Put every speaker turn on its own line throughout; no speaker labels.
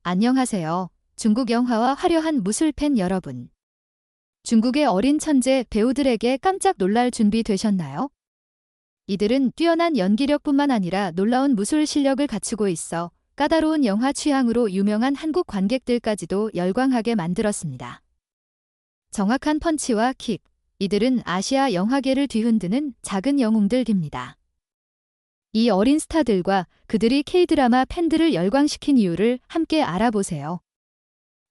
안녕하세요. 중국 영화와 화려한 무술 팬 여러분. 중국의 어린 천재 배우들에게 깜짝 놀랄 준비 되셨나요? 이들은 뛰어난 연기력뿐만 아니라 놀라운 무술 실력을 갖추고 있어 까다로운 영화 취향으로 유명한 한국 관객들까지도 열광하게 만들었습니다. 정확한 펀치와 킥, 이들은 아시아 영화계를 뒤흔드는 작은 영웅들입니다. 이 어린 스타들과 그들이 K-드라마 팬들을 열광시킨 이유를 함께 알아보세요.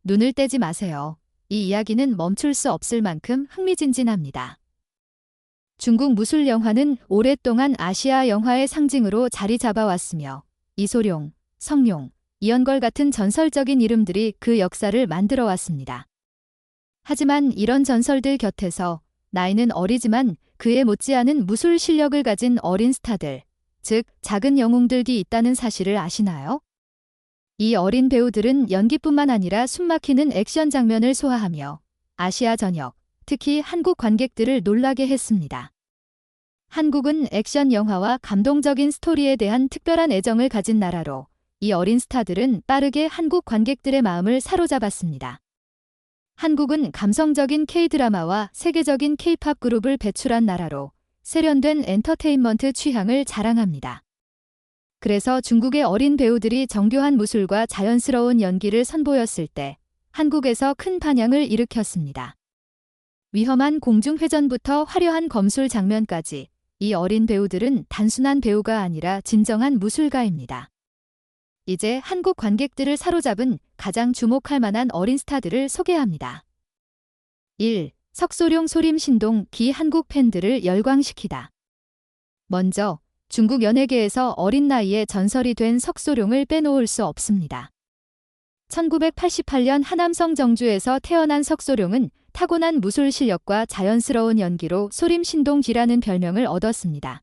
눈을 떼지 마세요. 이 이야기는 멈출 수 없을 만큼 흥미진진합니다. 중국 무술 영화는 오랫동안 아시아 영화의 상징으로 자리 잡아왔으며 이소룡, 성룡, 이연걸 같은 전설적인 이름들이 그 역사를 만들어왔습니다. 하지만 이런 전설들 곁에서 나이는 어리지만 그에 못지않은 무술 실력을 가진 어린 스타들, 즉 작은 영웅들이 있다는 사실을 아시나요? 이 어린 배우들은 연기뿐만 아니라 숨막히는 액션 장면을 소화하며 아시아 전역, 특히 한국 관객들을 놀라게 했습니다. 한국은 액션 영화와 감동적인 스토리에 대한 특별한 애정을 가진 나라로 이 어린 스타들은 빠르게 한국 관객들의 마음을 사로잡았습니다. 한국은 감성적인 K-드라마와 세계적인 K-팝 그룹을 배출한 나라로 세련된 엔터테인먼트 취향을 자랑합니다. 그래서 중국의 어린 배우들이 정교한 무술과 자연스러운 연기를 선보였을 때 한국에서 큰 반향을 일으켰습니다. 위험한 공중회전부터 화려한 검술 장면까지 이 어린 배우들은 단순한 배우가 아니라 진정한 무술가입니다. 이제 한국 관객들을 사로잡은 가장 주목할 만한 어린 스타들을 소개합니다. 1. 석소룡 소림신동 기 한국 팬들을 열광시키다. 먼저 중국 연예계에서 어린 나이에 전설이 된 석소룡을 빼놓을 수 없습니다. 1988년 하남성 정주에서 태어난 석소룡은 타고난 무술 실력과 자연스러운 연기로 소림신동기라는 별명을 얻었습니다.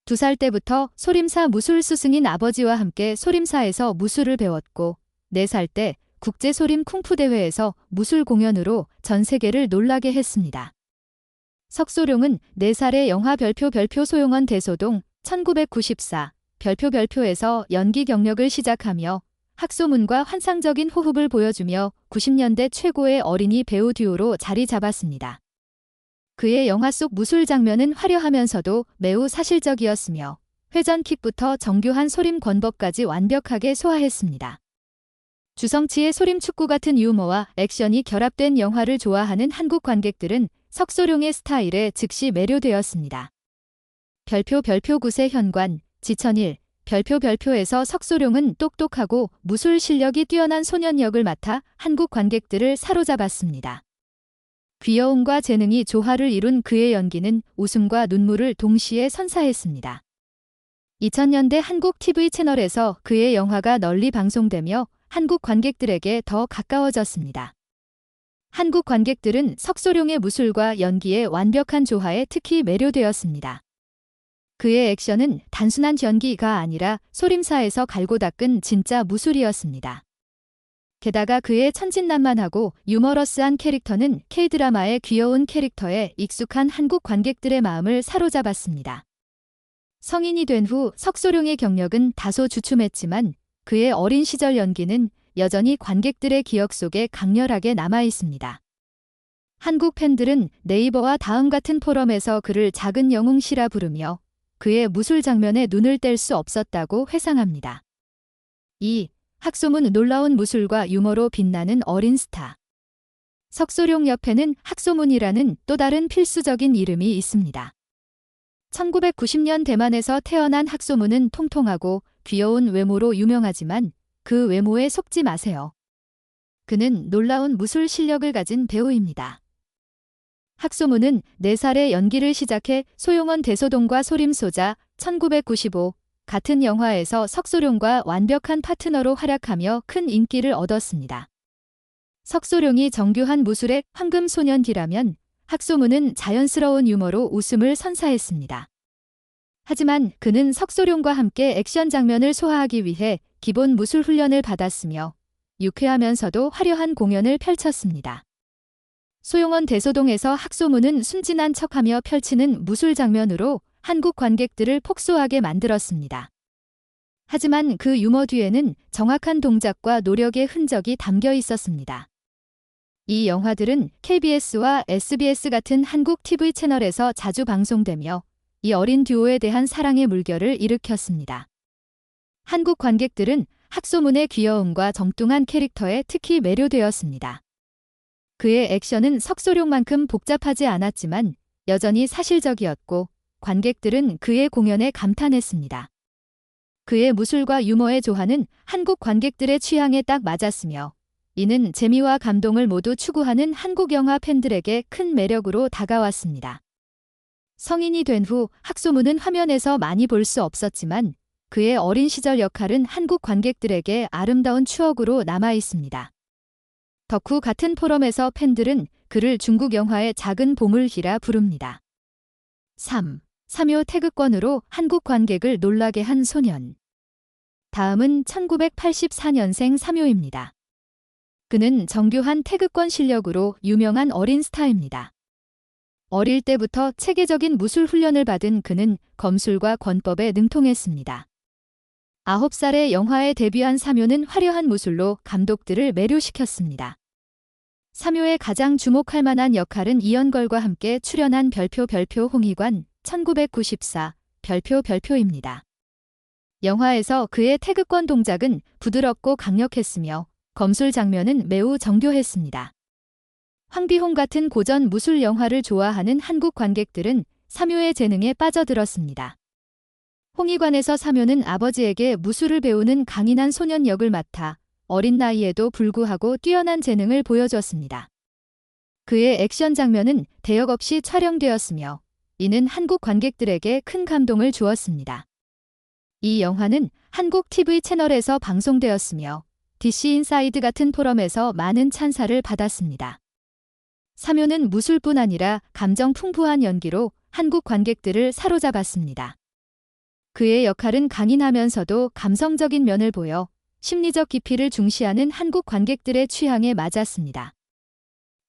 2살 때부터 소림사 무술 스승인 아버지와 함께 소림사에서 무술을 배웠고 4살 때 국제소림 쿵푸 대회에서 무술 공연으로 전 세계를 놀라게 했습니다. 석소룡은 4살에 영화 별표 소용원 대소동 1994 별표에서 연기 경력을 시작하며 학소문과 환상적인 호흡을 보여주며 90년대 최고의 어린이 배우 듀오로 자리 잡았습니다. 그의 영화 속 무술 장면은 화려하면서도 매우 사실적이었으며 회전킥부터 정교한 소림 권법까지 완벽하게 소화했습니다. 주성치의 소림축구 같은 유머와 액션이 결합된 영화를 좋아하는 한국 관객들은 석소룡의 스타일에 즉시 매료되었습니다. 별표 9세 현관, 지천일, 별표에서 석소룡은 똑똑하고 무술 실력이 뛰어난 소년 역을 맡아 한국 관객들을 사로잡았습니다. 귀여움과 재능이 조화를 이룬 그의 연기는 웃음과 눈물을 동시에 선사했습니다. 2000년대 한국 TV 채널에서 그의 영화가 널리 방송되며 한국 관객들에게 더 가까워졌습니다. 한국 관객들은 석소룡의 무술과 연기의 완벽한 조화에 특히 매료되었습니다. 그의 액션은 단순한 연기가 아니라 소림사에서 갈고 닦은 진짜 무술이었습니다. 게다가 그의 천진난만하고 유머러스한 캐릭터는 K-드라마의 귀여운 캐릭터에 익숙한 한국 관객들의 마음을 사로잡았습니다. 성인이 된 후 석소룡의 경력은 다소 주춤했지만 그의 어린 시절 연기는 여전히 관객들의 기억 속에 강렬하게 남아있습니다. 한국 팬들은 네이버와 다음 같은 포럼에서 그를 작은 영웅시라 부르며 그의 무술 장면에 눈을 뗄 수 없었다고 회상합니다. 2. 학소문 놀라운 무술과 유머로 빛나는 어린 스타. 석소룡 옆에는 학소문이라는 또 다른 필수적인 이름이 있습니다. 1990년 대만에서 태어난 학소문은 통통하고 귀여운 외모로 유명하지만 그 외모에 속지 마세요. 그는 놀라운 무술 실력을 가진 배우입니다. 학소문은 4살에 연기를 시작해 소용원 대소동과 소림소자 1995 같은 영화에서 석소룡과 완벽한 파트너로 활약하며 큰 인기를 얻었습니다. 석소룡이 정교한 무술의 황금소년기라면 학소문은 자연스러운 유머로 웃음을 선사했습니다. 하지만 그는 석소룡과 함께 액션 장면을 소화하기 위해 기본 무술 훈련을 받았으며 유쾌하면서도 화려한 공연을 펼쳤습니다. 소용원 대소동에서 학소문은 순진한 척하며 펼치는 무술 장면으로 한국 관객들을 폭소하게 만들었습니다. 하지만 그 유머 뒤에는 정확한 동작과 노력의 흔적이 담겨 있었습니다. 이 영화들은 KBS와 SBS 같은 한국 TV 채널에서 자주 방송되며 이 어린 듀오에 대한 사랑의 물결을 일으켰습니다. 한국 관객들은 학소문의 귀여움과 정뚱한 캐릭터에 특히 매료되었습니다. 그의 액션은 석소룡만큼 복잡하지 않았지만 여전히 사실적이었고 관객들은 그의 공연에 감탄했습니다. 그의 무술과 유머의 조화는 한국 관객들의 취향에 딱 맞았으며 이는 재미와 감동을 모두 추구하는 한국 영화 팬들에게 큰 매력으로 다가왔습니다. 성인이 된 후 학소문은 화면에서 많이 볼 수 없었지만 그의 어린 시절 역할은 한국 관객들에게 아름다운 추억으로 남아 있습니다. 덕후 같은 포럼에서 팬들은 그를 중국 영화의 작은 보물이라 부릅니다. 3. 삼요 태극권으로 한국 관객을 놀라게 한 소년. 다음은 1984년생 삼요입니다. 그는 정교한 태극권 실력으로 유명한 어린 스타입니다. 어릴 때부터 체계적인 무술 훈련을 받은 그는 검술과 권법에 능통했습니다. 9살에 영화에 데뷔한 삼요는 화려한 무술로 감독들을 매료시켰습니다. 삼요의 가장 주목할 만한 역할은 이연걸과 함께 출연한 별표 홍희관 1994 별표입니다. 영화에서 그의 태극권 동작은 부드럽고 강력했으며 검술 장면은 매우 정교했습니다. 황비홍 같은 고전 무술 영화를 좋아하는 한국 관객들은 삼요의 재능에 빠져들었습니다. 홍희관에서 삼요는 아버지에게 무술을 배우는 강인한 소년 역을 맡아 어린 나이에도 불구하고 뛰어난 재능을 보여줬습니다. 그의 액션 장면은 대역 없이 촬영되었으며 이는 한국 관객들에게 큰 감동을 주었습니다. 이 영화는 한국 TV 채널에서 방송되었으며 DC 인사이드 같은 포럼에서 많은 찬사를 받았습니다. 삼요는 무술뿐 아니라 감정 풍부한 연기로 한국 관객들을 사로잡았습니다. 그의 역할은 강인하면서도 감성적인 면을 보여 심리적 깊이를 중시하는 한국 관객들의 취향에 맞았습니다.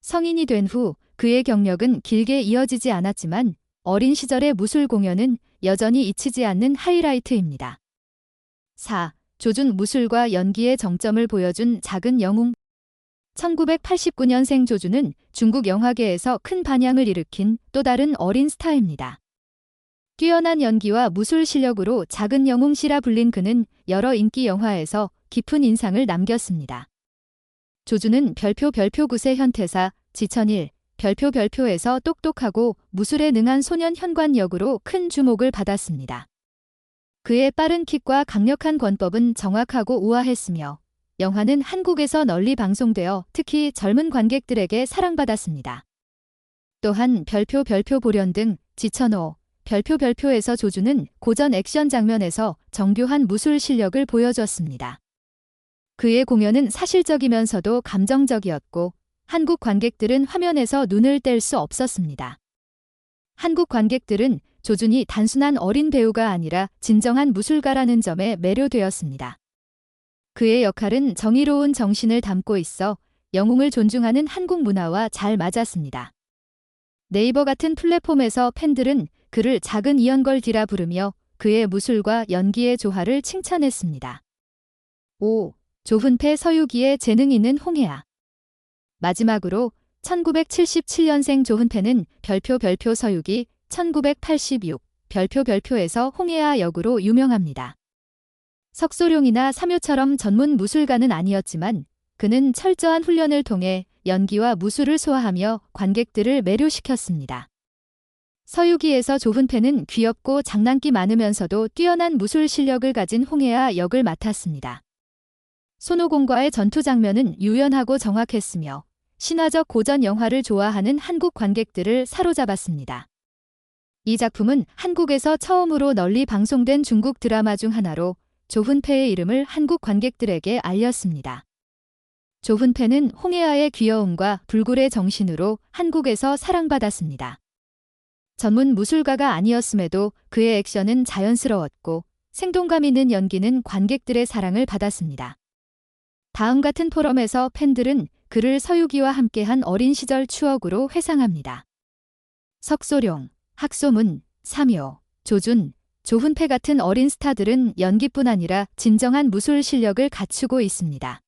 성인이 된 후 그의 경력은 길게 이어지지 않았지만 어린 시절의 무술 공연은 여전히 잊히지 않는 하이라이트입니다. 4. 조준 무술과 연기의 정점을 보여준 작은 영웅. 1989년생 조준은 중국 영화계에서 큰 반향을 일으킨 또 다른 어린 스타입니다. 뛰어난 연기와 무술 실력으로 작은 영웅시라 불린 그는 여러 인기 영화에서 깊은 인상을 남겼습니다. 조준은 별표 9세 현태사 지천일 별표에서 똑똑하고 무술에 능한 소년 현관 역으로 큰 주목을 받았습니다. 그의 빠른 킥과 강력한 권법은 정확하고 우아했으며 영화는 한국에서 널리 방송되어 특히 젊은 관객들에게 사랑받았습니다. 또한 별표 보련 등 지천호 별표에서 조준은 고전 액션 장면에서 정교한 무술 실력을 보여줬습니다. 그의 공연은 사실적이면서도 감정적이었고 한국 관객들은 화면에서 눈을 뗄 수 없었습니다. 한국 관객들은 조준이 단순한 어린 배우가 아니라 진정한 무술가라는 점에 매료되었습니다. 그의 역할은 정의로운 정신을 담고 있어 영웅을 존중하는 한국 문화와 잘 맞았습니다. 네이버 같은 플랫폼에서 팬들은 그를 작은 이연걸 디라 부르며 그의 무술과 연기의 조화를 칭찬했습니다. 5. 조훈패 서유기의 재능 있는 홍해아. 마지막으로 1977년생 조훈패는 별표 서유기 1986 별표에서 홍해아 역으로 유명합니다. 석소룡이나 삼요처럼 전문 무술가는 아니었지만 그는 철저한 훈련을 통해 연기와 무술을 소화하며 관객들을 매료시켰습니다. 서유기에서 조훈패는 귀엽고 장난기 많으면서도 뛰어난 무술 실력을 가진 홍해아 역을 맡았습니다. 손오공과의 전투 장면은 유연하고 정확했으며 신화적 고전 영화를 좋아하는 한국 관객들을 사로잡았습니다. 이 작품은 한국에서 처음으로 널리 방송된 중국 드라마 중 하나로 조훈패의 이름을 한국 관객들에게 알렸습니다. 조훈패는 홍해아의 귀여움과 불굴의 정신으로 한국에서 사랑받았습니다. 전문 무술가가 아니었음에도 그의 액션은 자연스러웠고 생동감 있는 연기는 관객들의 사랑을 받았습니다. 다음 같은 포럼에서 팬들은 그를 서유기와 함께한 어린 시절 추억으로 회상합니다. 석소룡, 학소문, 삼요, 조준, 조훈패 같은 어린 스타들은 연기뿐 아니라 진정한 무술 실력을 갖추고 있습니다.